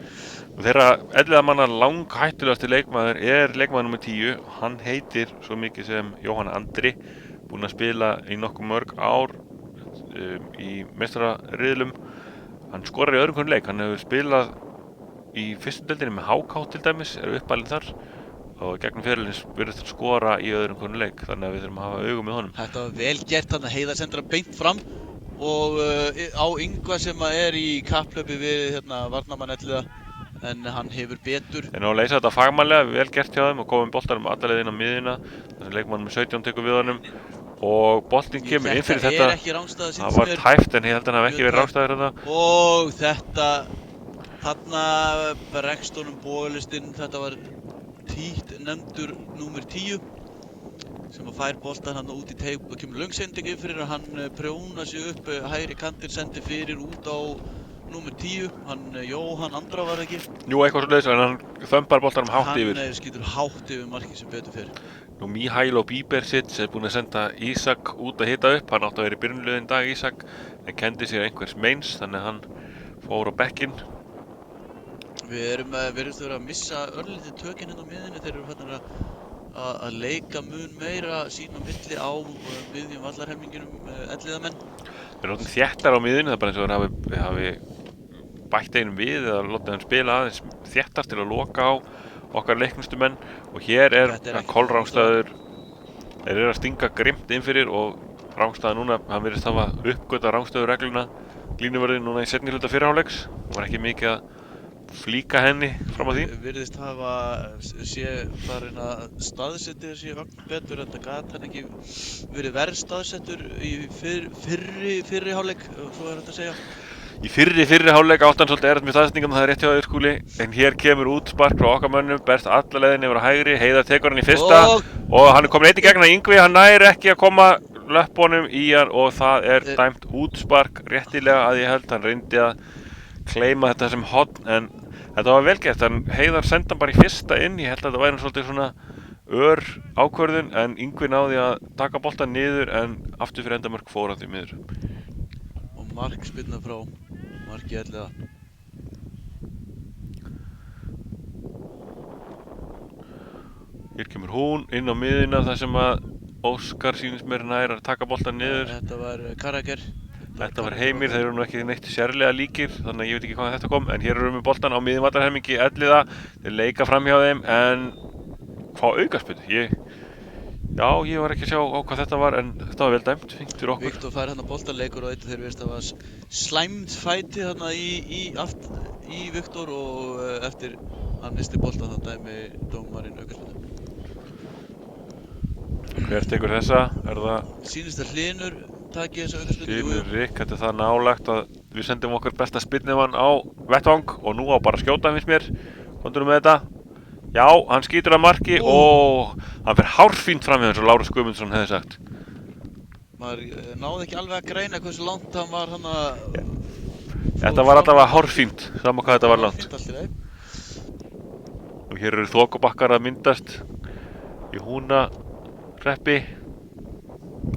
Þeirra Elliða manna langhættulegasti leikmaður er leikmaður nr. 10. Hann heitir svo mikið sem Jóhann Andri, búinn að spila í nokkuð mörg ár í meistarariðlum. Hann skorar í öðrum hvernig leik, hann hefur spilað í fyrstu deildinni með HK til dæmis, er uppalinn þar og gegnum fyrirlins virðist skora í öðrum hvernig leik, þannig að við þurfum að hafa augum með honum. Þetta var vel gert, hann Heiðar sendur hann beint fram og á Yngva sem er í kapphlaupi við hérna, varnarmann Elliða en hann hefur betur. En á að leysa þetta fagmannlega, vel gert hjá þeim og komum boltanum alla leið inn á miðjuna, þannig að leikmannum með 17 tekur við honum og boltinn kemur inn fyrir þetta. Það var tæft en ég held að hann hafi ekki verið rángstæður þetta. Og þetta, þarna bregst honum bólistinn, þetta var títt nefndur númer 10 sem að fær boltan hann út í teig og kemur löngsending yfir fyrir hann prjónar sig upp hægri kantinn, sendir fyrir út á númer 10, hann Jóhann Andra var ekki? Jú, eitthvað svoleiðis en hann þömbar boltanum hátt yfir. Hann skýtur hátt yfir markið sem betur fyrir. Nú Mihailo Bíbersits er búinn að senda Ísak út að hita upp, hann átti að vera í byrjunarliðinu í dag Ísak en kendi sér einhvers meins þannig að hann fór á bekkinn. Við virðumst vera að missa örlítið tökin hérna á miðjunni, þeir eru fannir að leika mun meira sín á milli á miðjum vallarhelminginum Elliðamenn. Þeir eru orðnir þéttar á miðjunni, það er bara eins og þeir hafi bætt einum við eða látið hann spila aðeins þéttar til að loka á okkar leiknustu menn og hér er kolrángstæður, þeir eru að stinga grimmt inn fyrir og rángstæður núna, hann virðist hafa uppgötvað rángstæður regluna glínuvörðin núna í seinni hluta fyrri hálfleiks, það var ekki mikið að flíka henni fram að því. Virðist hafa farin að staðsetja þessi vagn betur en það gat hann ekki verið verð staðsettur í fyrri hálfleik, svo er þetta að segja. Í fyrri hálfleik átti hann svolítið erfitt með staðsetningarnar, það er rétt hjá þér Skúli, en hér kemur útspark frá okkar mönnum, berst alla leiðin yfir á hægri, Heiðar tekur hann í fyrsta og hann er komin einn í gegn að Yngvi, hann nær ekki að koma löppunum í hann og það er dæmt útspark réttilega að ég held, hann reyndi að kleima þetta sem horn en þetta var vel gert, Heiðar sendi hann bara í fyrsta inn, ég held að þetta væri svolítið svona ör ákvörðun en Yngvi náði að taka boltann niður en aftur fyrir endamörk fór hann því miður. Markspyrna frá marki Elliða. Hér kemur hún inn á miðjuna þar sem að Óskar sýnist mér nær að taka boltann niður. Þetta var Karaker. Þetta var Heimir, þeir eru nú ekki neitt sérlega líkir þannig að ég veit ekki hvaðan þetta kom en hér erum við boltann á miðjum vallarhelmingi Elliða. Þeir leika fram hjá þeim en fá aukaspyrnu. Já, ég var ekki að sjá á hvað þetta var en þetta var vel dæmt, fínt fyrir okkur. Viktor fær hérna boltaleikur og eitt þeir virðist að var slæmt fæti hérna í Viktor og eftir hann misti bolta þá dæmi dómarinn aukaspyrnu. Hver tekur þessa? Er það? Sýnist að Hlynur taki þessa aukaspyrnu. Hlynur Rík, þetta er það nálagt að við sendum okkar besta spyrnumann á vettvang og nú á bara að skjóta finnst mér. Komdu með þetta. Já, hann skýtur að marki og hann fer hárfínt fram hjá eins og Lárus Guðmundsson hefði sagt. Maður náði ekki alveg að greina hversu langt hann var hann að... Þetta var allavega hárfínt, sama hvað þetta var langt. hér eru þokubakkar að myndast í Húnahreppi,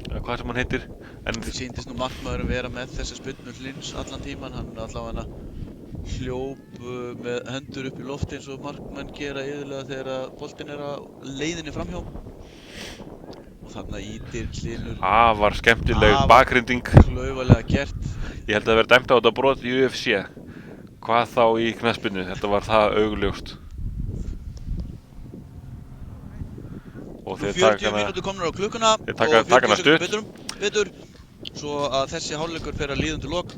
eða hvað sem hann heitir. En Við sýndist nú markmaðurinn vera með þessa spyrnu Hlyns allan tíman. Hann allavega hljóp með hendur upp í lofti eins og markmenn gera iðulega þegar boltinn á leiðinni framhjá. Og þarna ýtir Hlynur afar skemmtileg Afar bakgrinding. klaufalega gert. Ég held að vera dæmt á þetta brot í UFC. Hvað þá í knattspyrnu, þetta var það augljóst. Og Nú þeir 40 taka hana, mínútur komnar á klukkuna Þeir taka og 40 hana stutt. sekúndur betur. Svo að þessi hálfleikur fer að líða undir lok.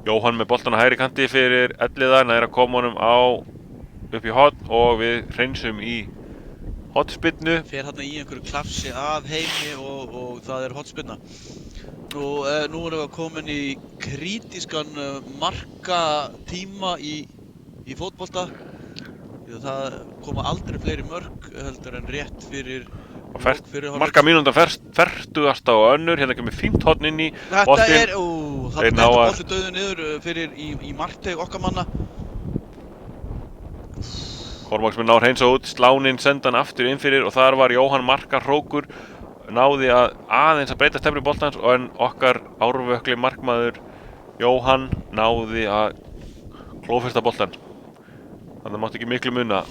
Jóhann með boltan á hægri kanti fyrir Elliða, nær að koma honum upp í horn og við hreinsum í hornspyrnu. Fer hérna í einhverju klafsi af Heimi og það er hornspyrna. Nú erum við komin í krítískan markatíma í fótbolta. Það koma aldrei fleiri mörk heldur en rétt fyrir Marka mínúndan 40. og önnur, hérna kemur fínt horn inn í Þetta boltinn. þarna þetta bolti döðu niður fyrir í markteig okkar manna. Kormáksmenn ná hreinsa út, sláninn senda hann aftur inn fyrir og þar var Jóhann markahrókur, náði aðeins að breyta stefnu boltans en okkar árvökli markmaður Jóhann náði að klófesta boltan. Þannig mátti ekki miklu muna.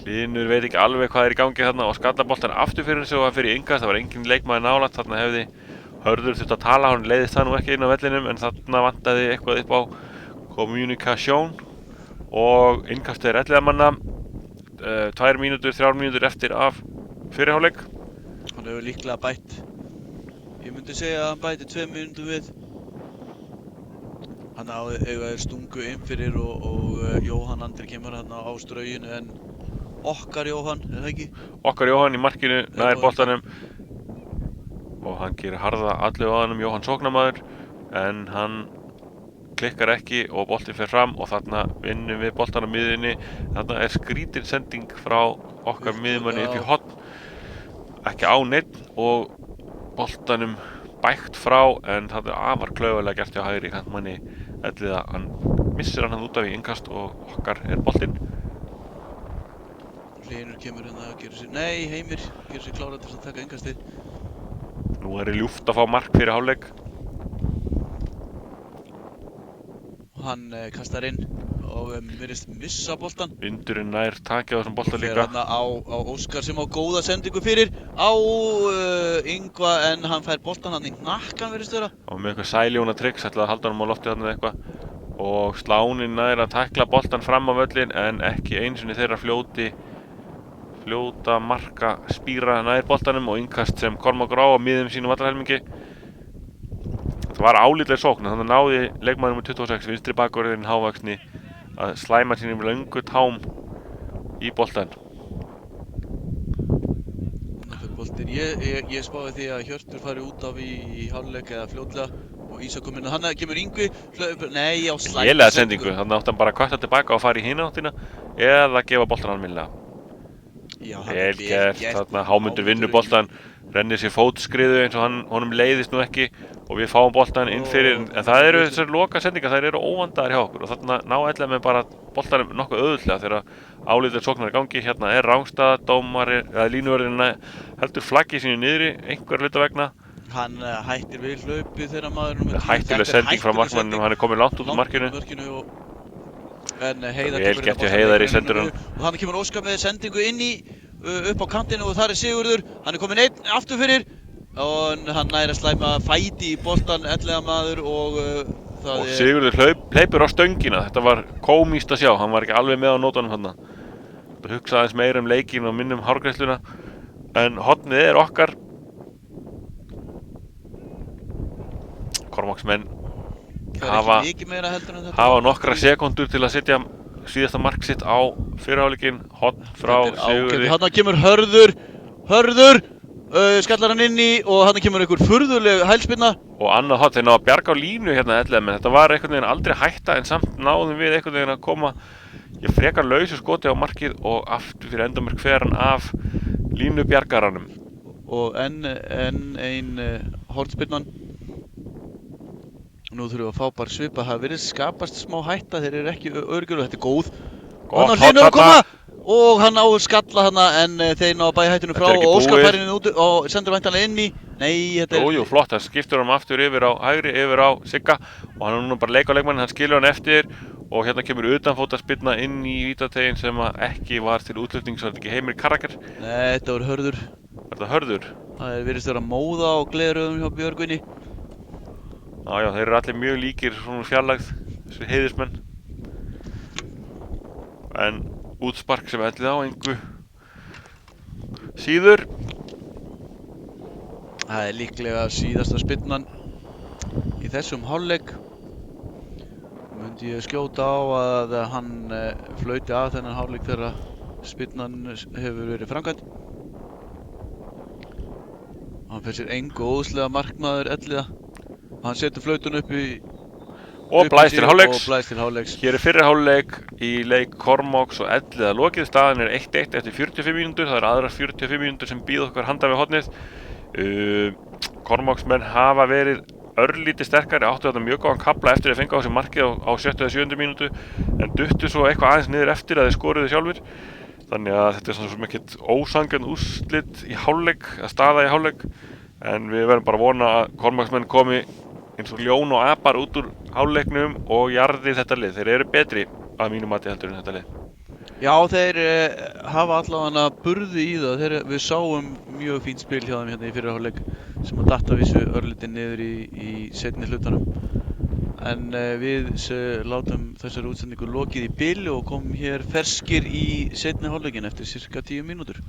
Hlynur veit ekki alveg hvað í gangi þarna og skallar boltan aftur fyrir sig og hann fyrir innkast. Það var engin leikmaður nálægt, þarna hefði Hörður þurft að tala, hann leiðist það nú ekki inn á vellinum en þarna vantaði eitthvað upp á kommunikasjón og innkastið er Elliðamanna 3 mínútur eftir af fyrri hálfleik. Hann hefur líklega bætt, ég myndi segja að hann bæti 2 mínútum við. Hann er stungu inn fyrir og Jóhann Andri kemur hann á strauginu en okkar Jóhann, er það ekki? Okkar Jóhann í markinu, nær boltanum og hann gerir harða allu á hannum, Jóhann sóknarmaður en hann klikkar ekki og boltinn fer fram og þarna vinnum við boltan á miðjunni. Þarna er skrítin sending frá okkar miðjumanni upp í horn, ekki á neinn og boltanum bægt frá en það er afar klaufalega gert hjá hægri kantmanni Elliða. Hann missir hann út af í innkast og okkar er boltinn. Hlynur kemur hérna og gerir sér, nei Heimir gerir sér klára til að taka innkastið. Nú er ljúft að fá mark fyrir hálfleik. Hann kastar inn og virðist missa boltan. Vindurinn nær takið á þessum bolta Fer líka. hérna á Óskar sem á góða sendingu fyrir á Yngva en hann fær boltan hann í hnakkan virðist vera. Og með eitthvað sæljóna tricks ætlaði að halda hann á lofti þarna eða eitthvað og sláninn nær að tækla boltan fram á völlin en ekki einsinni þeirra fljóta marka spýra nær boltanum og innkast sem Kormákur á miðjum sínum vallarhelmingi. Það var álitleg sókn þannig að náði leikmaður nr. 26 vinstri bakvörðurinn hávaxni að slæma sínum löngu tám í boltan. Þannig fyrir boltinn. Ég spáði því að Hjörtur fari út af í hálfleik eða fljótlega og Ísak kom inn og hann kemur Yngvi nei á slæma Lélega sendingu, þannig átti hann bara að kvarta tilbaka og fara í hina áttina eða gefa boltan almennilega. Vel gert, þarna Hámundur vinnur boltan, rennir sér fótskriðu eins og honum leiðist nú ekki og við fáum boltan inn fyrir en það eru þessar loka sendingar, þær eru óvandaðar hjá okkur og þarna ná Elliða með bara boltanum nokkuð auðvitað þegar álitleg sóknar í gangi. Hérna er rangstaða, dómari eða línuvörðurinn heldur flaggið sínu niðri einhver hluta vegna. Hann hættir við hlaupið þegar maðurinn Hættuleg sending frá markmanninum, hann er kominn langt út úr markinu. En Heiðar Vel gert hjá Heiðar í sendurum. Og hann kemur Óskar með sendingu inn upp á kantinu og þar er Sigurður. Hann er kominn einn aftur fyrir og hann nær að slæma fæti í boltan Elliðamaður og það er Sigurður hleypur á stöngina. Þetta var komískt að sjá, hann var ekki alveg með á nótunum þarna. Það hugsaði aðeins meira leikinn og minna hárgreiðsluna en hornið er okkar. Kormáksmenn hafa nokkra sekúndur til að setja síðasta mark sitt á fyrri hálfleikinn. Horn frá Sigurði. Hann kemur Hörður skallar hann inn í og hann kemur einhver furðuleg hælspyrna. Og annað horn, þeir ná að bjarga á línu hérna Elliða, menn þetta var einhvern veginn aldrei hætta en samt náðum við einhvern veginn að koma frekar lausu skoti á markið og aftur fyrir endamörk fer hann af línu bjargaranum. Og enn ein hornspyrnan. Nú þurfum við að fá bara svipa, það virðist skapast smá hætta, þeir eru ekki öruggir og þetta er góð. Og hann Hlynur að koma og hann á skalla hana en þeir ná að bæja hættinu frá Þetta er ekki og Óskar búið. fær henni út og sendur væntanlega inn í. Nei, þetta er... Jú, flott, það skiptur hann aftur yfir á hægri, yfir á Sigga og hann er núna bara að leika á leikmannin, hann skilur hann eftir og hérna kemur utanfótaspyrna inn í vítategin sem að ekki var til útflutning, svo er þetta ekki Heimir Karraker. Nei, þetta var Hörður. Er þetta Hörður? Það er virðist vera móða á gleraugunum hjá Björgvinni. Já, þeir eru allir mjög líkir svona fjarlægð, þessi heiðismenn. En útspark sem ellið á engu síður. Það er líklega síðasta spyrnan í þessum hálfleik. Myndi ég skjóta á að hann flauti af þennan hálfleik þegar spyrnan hefur verið framkvæmd. Hann fer sér engu óðslega markmaður Elliða. Hann setur flautun upp í... Og blæs til hálfleiks. Og blæs til hálfleiks. Hér er fyrri hálfleik í leik Kormáks og Elliða lokið. Staðan er 1-1 eftir 45 mínútur. Það er aðrar 45 mínútur sem býða okkar handa við hornið. Kormáksmenn hafa verið örlítið sterkari, áttu þetta mjög góðan kafla eftir að fenga á sig markið á 70 eða 70 mínútu en duttu svo eitthvað aðeins niður eftir að þeir skoruðu sjálfur. Þannig að þetta er svona svo mikið ósangjarn úrslit í hálfleik, að staða í hálfleik en við verðum bara að vona að Kormáksmenn komi eins og ljón og apar út úr hálfleiknum og jarði þetta lið. Þeir eru betri að mínu mati heldur en þetta lið. Já, þeir hafa allavega burði í það. Við sáum mjög fínt spil hjá þeim hérna í fyrri hálfleik sem að datta vissu örlítið niður í seinni hlutanum. En við látum þessari útsendingu lokið í bili og komum hér ferskir í seinni hálfleikin eftir cirka 10 mínútur.